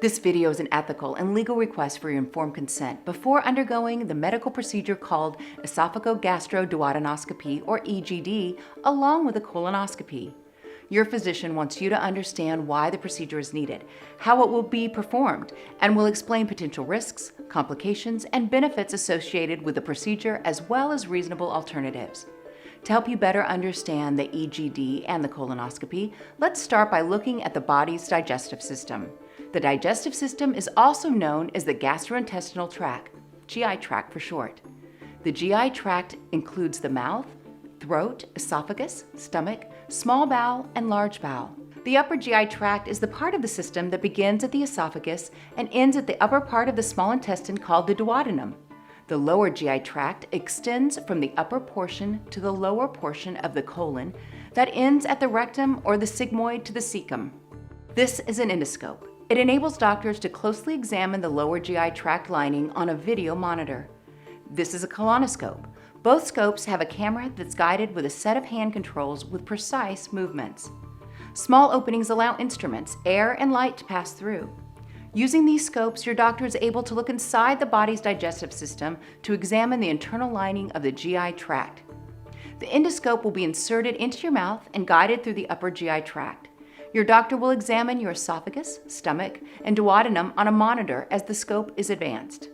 This video is an ethical and legal request for your informed consent before undergoing the medical procedure called esophagogastroduodenoscopy, or EGD, along with a colonoscopy. Your physician wants you to understand why the procedure is needed, how it will be performed, and will explain potential risks, complications, and benefits associated with the procedure as well as reasonable alternatives. To help you better understand the EGD and the colonoscopy, let's start by looking at the body's digestive system. The digestive system is also known as the gastrointestinal tract, GI tract for short. The GI tract includes the mouth, throat, esophagus, stomach, small bowel, and large bowel. The upper GI tract is the part of the system that begins at the esophagus and ends at the upper part of the small intestine called the duodenum. The lower GI tract extends from the upper portion to the lower portion of the colon that ends at the rectum or the sigmoid to the cecum. This is an endoscope. It enables doctors to closely examine the lower GI tract lining on a video monitor. This is a colonoscope. Both scopes have a camera that's guided with a set of hand controls with precise movements. Small openings allow instruments, air, and light to pass through. Using these scopes, your doctor is able to look inside the body's digestive system to examine the internal lining of the GI tract. The endoscope will be inserted into your mouth and guided through the upper GI tract. Your doctor will examine your esophagus, stomach, and duodenum on a monitor as the scope is advanced.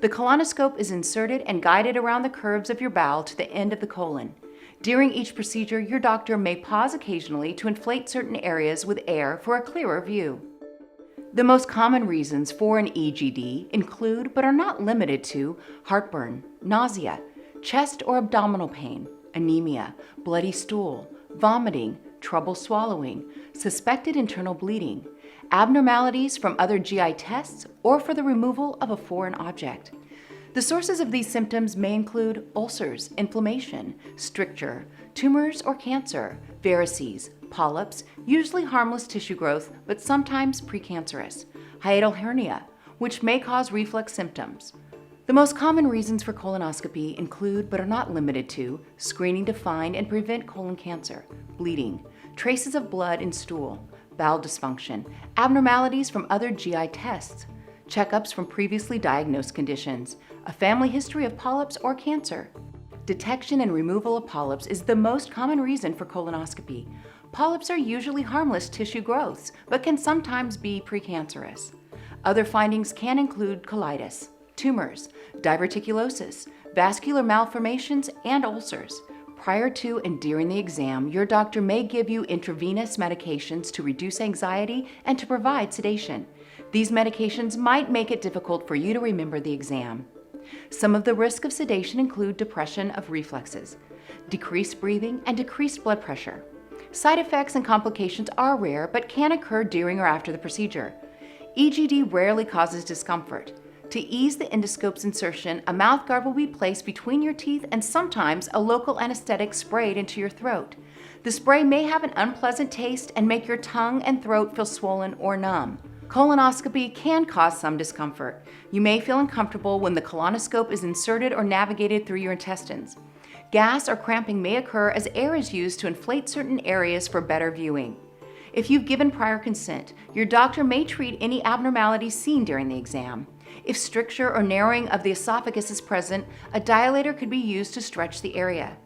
The colonoscope is inserted and guided around the curves of your bowel to the end of the colon. During each procedure, your doctor may pause occasionally to inflate certain areas with air for a clearer view. The most common reasons for an EGD include, but are not limited to, heartburn, nausea, chest or abdominal pain, anemia, bloody stool, vomiting, trouble swallowing, suspected internal bleeding, abnormalities from other GI tests, or for the removal of a foreign object. The sources of these symptoms may include ulcers, inflammation, stricture, tumors or cancer, varices, polyps, usually harmless tissue growth, but sometimes precancerous, hiatal hernia, which may cause reflux symptoms. The most common reasons for colonoscopy include, but are not limited to, screening to find and prevent colon cancer, bleeding, traces of blood in stool, bowel dysfunction, abnormalities from other GI tests, checkups from previously diagnosed conditions, a family history of polyps or cancer. Detection and removal of polyps is the most common reason for colonoscopy. Polyps are usually harmless tissue growths, but can sometimes be precancerous. Other findings can include colitis, tumors, diverticulosis, vascular malformations, and ulcers. Prior to and during the exam, your doctor may give you intravenous medications to reduce anxiety and to provide sedation. These medications might make it difficult for you to remember the exam. Some of the risks of sedation include depression of reflexes, decreased breathing, and decreased blood pressure. Side effects and complications are rare but can occur during or after the procedure. EGD rarely causes discomfort. To ease the endoscope's insertion, a mouthguard will be placed between your teeth and sometimes a local anesthetic sprayed into your throat. The spray may have an unpleasant taste and make your tongue and throat feel swollen or numb. Colonoscopy can cause some discomfort. You may feel uncomfortable when the colonoscope is inserted or navigated through your intestines. Gas or cramping may occur as air is used to inflate certain areas for better viewing. If you've given prior consent, your doctor may treat any abnormalities seen during the exam. If stricture or narrowing of the esophagus is present, a dilator could be used to stretch the area.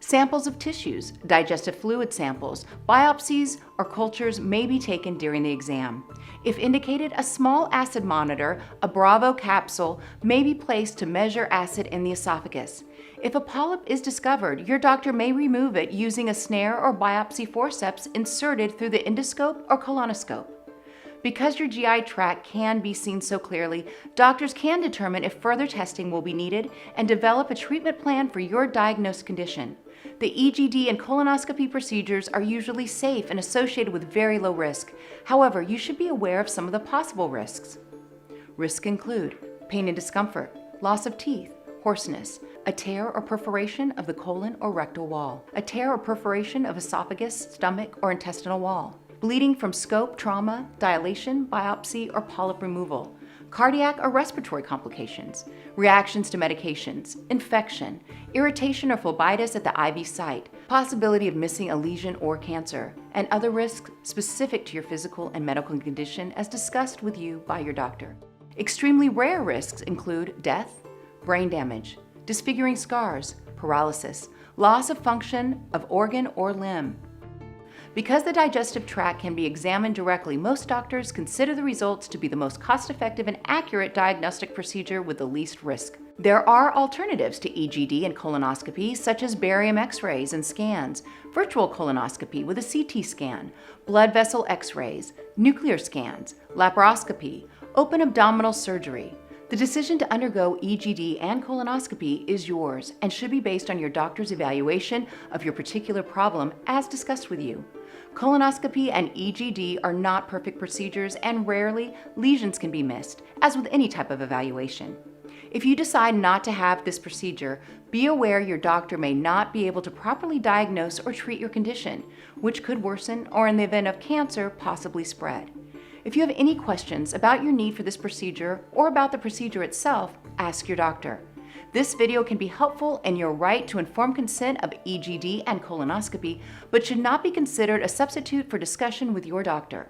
Samples of tissues, digestive fluid samples, biopsies, or cultures may be taken during the exam. If indicated, a small acid monitor, a Bravo capsule, may be placed to measure acid in the esophagus. If a polyp is discovered, your doctor may remove it using a snare or biopsy forceps inserted through the endoscope or colonoscope. Because your GI tract can be seen so clearly, doctors can determine if further testing will be needed and develop a treatment plan for your diagnosed condition. The EGD and colonoscopy procedures are usually safe and associated with very low risk. However, you should be aware of some of the possible risks. Risks include pain and discomfort, loss of teeth, hoarseness, a tear or perforation of the colon or rectal wall, a tear or perforation of esophagus, stomach, or intestinal wall, bleeding from scope trauma, dilation, biopsy, or polyp removal, cardiac or respiratory complications, reactions to medications, infection, irritation or phlebitis at the IV site, possibility of missing a lesion or cancer, and other risks specific to your physical and medical condition as discussed with you by your doctor. Extremely rare risks include death, brain damage, disfiguring scars, paralysis, loss of function of organ or limb. Because the digestive tract can be examined directly, most doctors consider the results to be the most cost-effective and accurate diagnostic procedure with the least risk. There are alternatives to EGD and colonoscopy, such as barium X-rays and scans, virtual colonoscopy with a CT scan, blood vessel X-rays, nuclear scans, laparoscopy, open abdominal surgery. The decision to undergo EGD and colonoscopy is yours and should be based on your doctor's evaluation of your particular problem as discussed with you. Colonoscopy and EGD are not perfect procedures and rarely lesions can be missed, as with any type of evaluation. If you decide not to have this procedure, be aware your doctor may not be able to properly diagnose or treat your condition, which could worsen or in the event of cancer, possibly spread. If you have any questions about your need for this procedure or about the procedure itself, ask your doctor. This video can be helpful in your right to informed consent of EGD and colonoscopy, but should not be considered a substitute for discussion with your doctor.